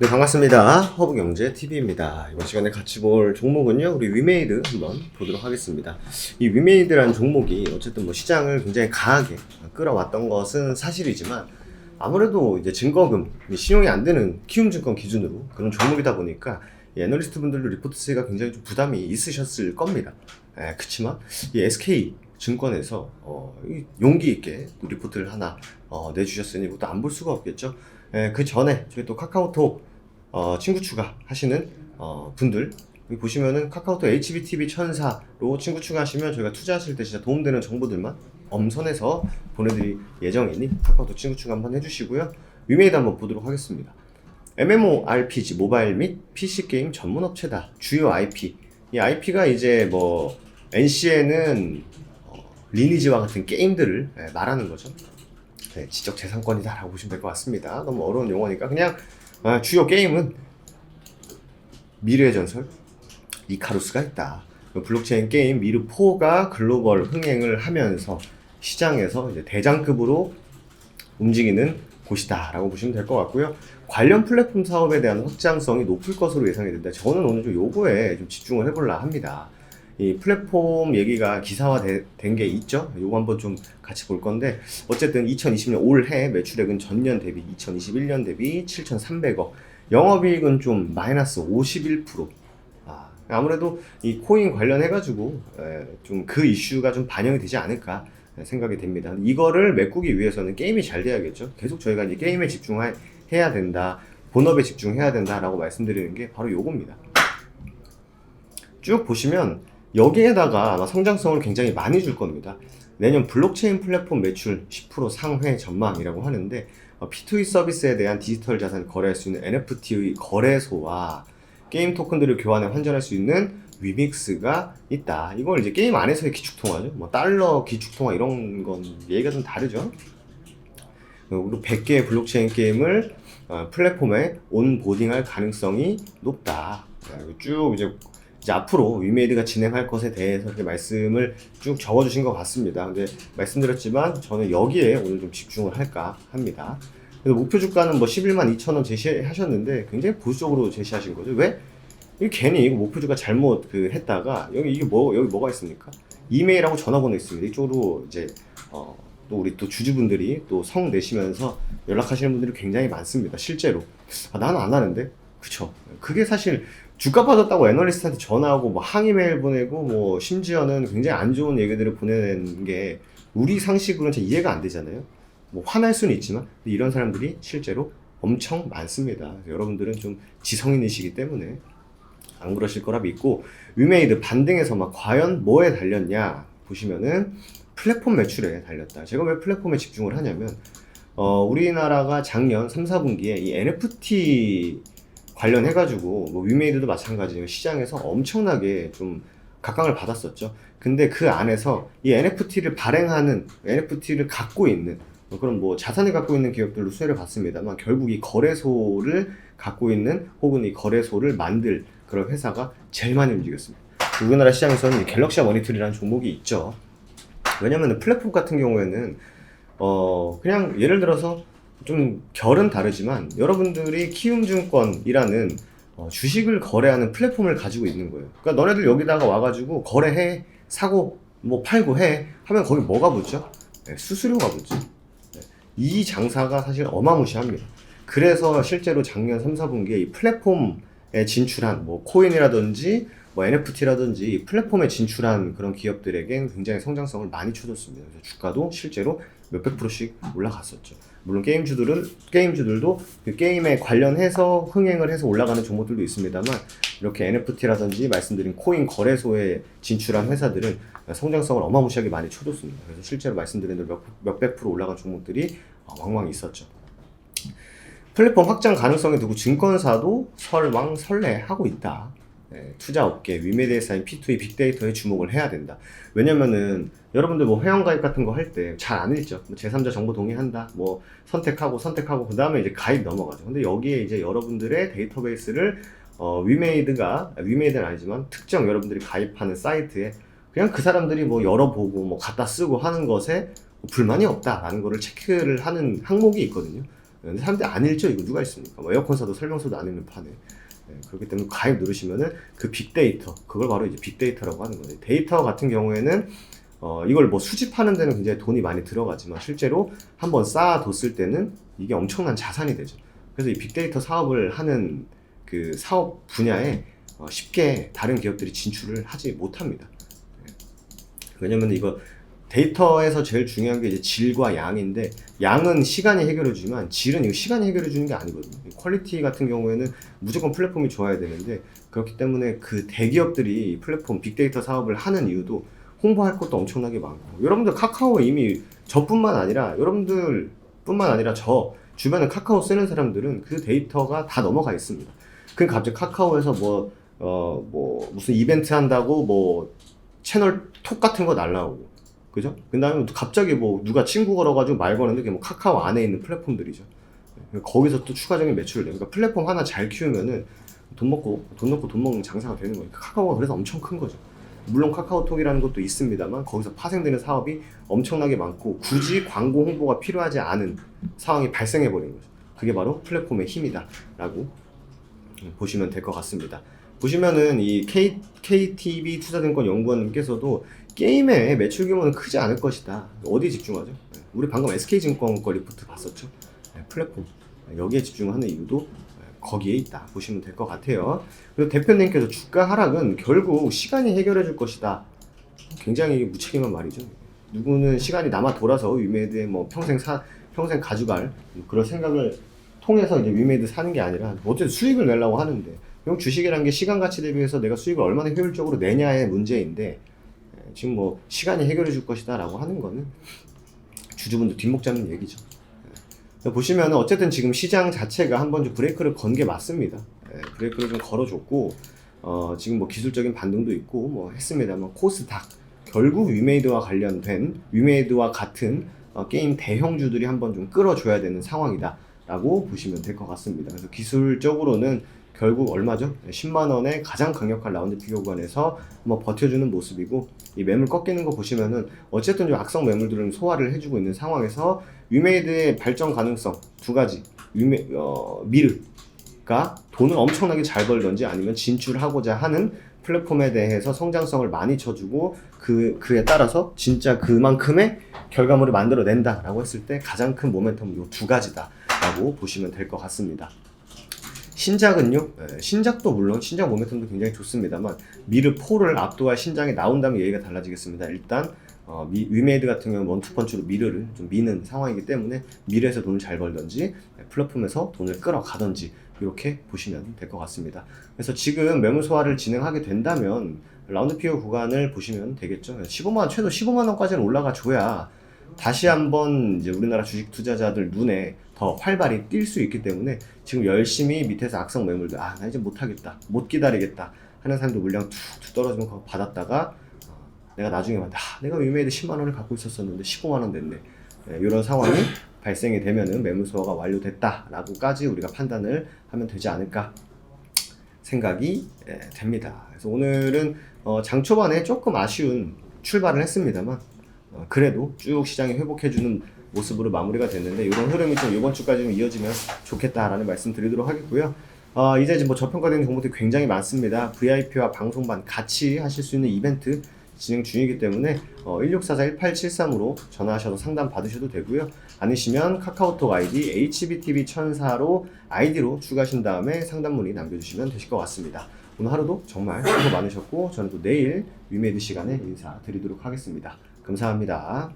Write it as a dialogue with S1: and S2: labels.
S1: 네, 반갑습니다. 허브경제TV입니다. 이번 시간에 같이 볼 종목은요, 우리 위메이드 한번 보도록 하겠습니다. 이 위메이드라는 종목이 어쨌든 뭐 시장을 굉장히 강하게 끌어왔던 것은 사실이지만, 아무래도 이제 증거금, 신용이 안 되는 키움증권 기준으로 그런 종목이다 보니까 이 애널리스트 분들도 리포트 수가 굉장히 좀 부담이 있으셨을 겁니다. 그치만 이 SK 증권에서 용기 있게 리포트를 하나 내주셨으니 이것도 안 볼 수가 없겠죠. 그 전에 저희 또 카카오톡 친구 추가 하시는 분들 여기 보시면은 카카오톡 HBTV 천사로 친구 추가하시면 저희가 투자하실 때 진짜 도움되는 정보들만 엄선해서 보내드릴 예정이니 카카오톡 친구 추가 한번 해주시고요. 위메이드 한번 보도록 하겠습니다. MMORPG 모바일 및 PC 게임 전문 업체다. 주요 IP. 이 IP가 이제 뭐 NC에는 리니지와 같은 게임들을 말하는 거죠. 네, 지적 재산권이다 라고 보시면 될 것 같습니다. 너무 어려운 용어니까 그냥 주요 게임은 미르의 전설, 이카루스가 있다. 블록체인 게임 미르4가 글로벌 흥행을 하면서 시장에서 이제 대장급으로 움직이는 곳이다 라고 보시면 될 것 같고요. 관련 플랫폼 사업에 대한 확장성이 높을 것으로 예상이 된다. 저는 오늘 좀 요거에 좀 집중을 해보려 합니다. 이 플랫폼 얘기가 기사화된 게 있죠. 요거 한번 좀 같이 볼 건데, 어쨌든 2020년 올해 매출액은 전년 대비 2021년 대비 7,300억, 영업이익은 좀 마이너스 51%. 아무래도 이 코인 관련해가지고 좀 그 이슈가 좀 반영이 되지 않을까 생각이 됩니다. 이거를 메꾸기 위해서는 게임이 잘 돼야겠죠. 계속 저희가 이제 게임에 집중해야 된다, 본업에 집중해야 된다라고 말씀드리는 게 바로 요겁니다. 쭉 보시면 여기에다가 아마 성장성을 굉장히 많이 줄 겁니다. 내년 블록체인 플랫폼 매출 10% 상회 전망이라고 하는데, P2E 서비스에 대한 디지털 자산 거래할 수 있는 NFT의 거래소와 게임 토큰들을 교환해 환전할 수 있는 위믹스가 있다. 이걸 이제 게임 안에서의 기축통화죠. 뭐 달러 기축통화 이런 건 얘기가 좀 다르죠. 그리고 100개의 블록체인 게임을 플랫폼에 온보딩할 가능성이 높다. 쭉 이제 앞으로 위메이드가 진행할 것에 대해서 이렇게 말씀을 쭉 적어주신 것 같습니다. 근데 말씀드렸지만 저는 여기에 오늘 좀 집중을 할까 합니다. 그래서 목표 주가는 뭐 11만 2천 원 제시하셨는데 굉장히 보수적으로 제시하신 거죠. 왜? 이 괜히 목표 주가 잘못 했다가 여기 뭐가 있습니까? 이메일하고 전화번호 있습니다. 이쪽으로 이제 또 우리 또 주주분들이 또 성 내시면서 연락하시는 분들이 굉장히 많습니다. 실제로 나는 안 하는데, 그쵸? 그게 사실 주가 빠졌다고 애널리스트한테 전화하고 뭐 항의 메일 보내고 뭐 심지어는 굉장히 안 좋은 얘기들을 보내는 게 우리 상식으로는 잘 이해가 안 되잖아요. 뭐 화날 수는 있지만 이런 사람들이 실제로 엄청 많습니다. 여러분들은 좀 지성인이시기 때문에 안 그러실 거라 믿고, 위메이드 반등해서 막 과연 뭐에 달렸냐 보시면은 플랫폼 매출에 달렸다. 제가 왜 플랫폼에 집중을 하냐면 우리나라가 작년 3, 4분기에 이 NFT 관련해가지고 뭐 위메이드도 마찬가지로 시장에서 엄청나게 좀 각광을 받았었죠. 근데 그 안에서 이 NFT를 발행하는, NFT를 갖고 있는 그런 뭐 자산을 갖고 있는 기업들로 수혜를 받습니다만, 결국 이 거래소를 갖고 있는 혹은 이 거래소를 만들 그런 회사가 제일 많이 움직였습니다. 우리나라 시장에서는 갤럭시 머니터리라는 종목이 있죠. 왜냐면 플랫폼 같은 경우에는 그냥 예를 들어서 좀 결은 다르지만 여러분들이 키움증권이라는 주식을 거래하는 플랫폼을 가지고 있는 거예요. 그러니까 너네들 여기다가 와가지고 거래해, 사고 뭐 팔고 해 하면 거기 뭐가 붙죠? 수수료가 붙죠. 이 장사가 사실 어마무시합니다. 그래서 실제로 작년 3, 4분기에 이 플랫폼에 진출한 뭐 코인이라든지 뭐 NFT라든지 이 플랫폼에 진출한 그런 기업들에게 굉장히 성장성을 많이 쳐줬습니다. 그래서 주가도 실제로 몇백 프로씩 올라갔었죠. 물론 게임주들도 그 게임에 관련해서 흥행을 해서 올라가는 종목들도 있습니다만, 이렇게 NFT라든지 말씀드린 코인 거래소에 진출한 회사들은 성장성을 어마무시하게 많이 쳐줬습니다. 그래서 실제로 말씀드린 대로 몇백 프로 올라간 종목들이 왕왕 있었죠. 플랫폼 확장 가능성에 두고 증권사도 설왕설래하고 있다. 투자업계, 위메이드에 쌓인 P2E 빅데이터에 주목을 해야 된다. 왜냐면은 여러분들 뭐 회원가입 같은 거 할 때 잘 안 읽죠. 제3자 정보 동의한다. 뭐 선택하고 그 다음에 이제 가입 넘어가죠. 근데 여기에 이제 여러분들의 데이터베이스를 위메이드는 아니지만 특정 여러분들이 가입하는 사이트에 그냥 그 사람들이 뭐 열어보고 뭐 갖다 쓰고 하는 것에 불만이 없다라는 거를 체크를 하는 항목이 있거든요. 근데 사람들이 안 읽죠. 이거 누가 읽습니까? 뭐 에어컨 사도 설명서도 안 읽는 판에. 그렇기 때문에 가입 누르시면은 그 빅데이터, 그걸 바로 이제 빅데이터라고 하는 거예요. 데이터 같은 경우에는 이걸 뭐 수집하는 데는 굉장히 돈이 많이 들어가지만 실제로 한번 쌓아뒀을 때는 이게 엄청난 자산이 되죠. 그래서 이 빅데이터 사업을 하는 그 사업 분야에 쉽게 다른 기업들이 진출을 하지 못합니다. 왜냐면 이거 데이터에서 제일 중요한 게 이제 질과 양인데, 양은 시간이 해결해주지만 질은 이거 시간이 해결해주는 게 아니거든요. 퀄리티 같은 경우에는 무조건 플랫폼이 좋아야 되는데, 그렇기 때문에 그 대기업들이 플랫폼 빅데이터 사업을 하는 이유도 홍보할 것도 엄청나게 많고, 여러분들 카카오 이미 저뿐만 아니라 여러분들뿐만 아니라 저 주변에 카카오 쓰는 사람들은 그 데이터가 다 넘어가 있습니다. 그 갑자기 카카오에서 무슨 이벤트 한다고 뭐 채널 톡 같은 거 날라오고, 그죠? 그 다음에 갑자기 뭐 누가 친구 걸어가지고 말 거는데 그게 뭐 카카오 안에 있는 플랫폼들이죠. 거기서 또 추가적인 매출을 내요. 그러니까 플랫폼 하나 잘 키우면은 돈 넣고 돈 먹는 장사가 되는 거예요. 카카오가 그래서 엄청 큰 거죠. 물론 카카오톡이라는 것도 있습니다만 거기서 파생되는 사업이 엄청나게 많고 굳이 광고 홍보가 필요하지 않은 상황이 발생해 버린 거죠. 그게 바로 플랫폼의 힘이다 라고 보시면 될 것 같습니다. 보시면은 이 KTB 투자증권 연구원님께서도 게임의 매출 규모는 크지 않을 것이다. 어디에 집중하죠? 우리 방금 SK증권 거 리포트 봤었죠? 플랫폼. 여기에 집중하는 이유도 거기에 있다. 보시면 될 것 같아요. 그리고 대표님께서 주가 하락은 결국 시간이 해결해 줄 것이다. 굉장히 무책임한 말이죠. 누구는 시간이 남아 돌아서 위메이드에 뭐 평생 가져갈 그런 생각을 통해서 이제 위메이드 사는 게 아니라 어쨌든 수익을 내려고 하는데, 그럼 주식이라는 게 시간 가치 대비해서 내가 수익을 얼마나 효율적으로 내냐의 문제인데, 지금 뭐 시간이 해결해 줄 것이다 라고 하는 거는 주주분들 뒷목 잡는 얘기죠. 보시면 어쨌든 지금 시장 자체가 한번 좀 브레이크를 건 게 맞습니다. 브레이크를 좀 걸어줬고 지금 뭐 기술적인 반등도 있고 뭐 했습니다만, 코스닥 결국 위메이드와 같은 게임 대형주들이 한번 좀 끌어줘야 되는 상황이다 라고 보시면 될 것 같습니다. 그래서 기술적으로는 결국 얼마죠? 10만원의 가장 강력한 라운드 피겨 구간에서 한번 버텨주는 모습이고, 이 매물 꺾이는 거 보시면은 어쨌든 좀 악성 매물들은 소화를 해주고 있는 상황에서 위메이드의 발전 가능성 두 가지, 미르가 돈을 엄청나게 잘 벌던지 아니면 진출하고자 하는 플랫폼에 대해서 성장성을 많이 쳐주고 그에 따라서 진짜 그만큼의 결과물을 만들어낸다 라고 했을 때 가장 큰 모멘텀은 이 두 가지다 라고 보시면 될 것 같습니다. 신작은요, 신작도 물론 신작 모멘텀도 굉장히 좋습니다만 미르4를 압도할 신작이 나온다면 얘기가 달라지겠습니다. 일단 위메이드 같은 경우는 원투펀치로 미르를 좀 미는 상황이기 때문에 미르에서 돈을 잘 벌던지 플랫폼에서 돈을 끌어가던지 이렇게 보시면 될 것 같습니다. 그래서 지금 매물 소화를 진행하게 된다면 라운드 피어 구간을 보시면 되겠죠. 15만원, 최소 15만원까지는 올라가 줘야 다시 한번 이제 우리나라 주식 투자자들 눈에 더 활발히 뛸 수 있기 때문에 지금 열심히 밑에서 악성 매물들, 나 이제 못하겠다, 못 기다리겠다 하는 사람들 물량 툭툭 떨어지면 그거 받았다가 내가 나중에 내가 위메이드 10만원을 갖고 있었었는데 15만원 냈네, 이런 상황이 발생이 되면은 매물 소화가 완료됐다라고까지 우리가 판단을 하면 되지 않을까 생각이 됩니다. 그래서 오늘은 장 초반에 조금 아쉬운 출발을 했습니다만 그래도 쭉 시장이 회복해주는 모습으로 마무리가 됐는데, 이런 흐름이 좀 이번 주까지 좀 이어지면 좋겠다라는 말씀 드리도록 하겠고요. 이제 뭐 저평가되는 정보들이 굉장히 많습니다. VIP와 방송반 같이 하실 수 있는 이벤트 진행 중이기 때문에 1644-1873으로 전화하셔서 상담 받으셔도 되고요. 아니시면 카카오톡 아이디 HBTV1004로 아이디로 추가하신 다음에 상담 문의 남겨주시면 되실 것 같습니다. 오늘 하루도 정말 수고 많으셨고 저는 또 내일 위메이드 시간에 인사드리도록 하겠습니다. 감사합니다.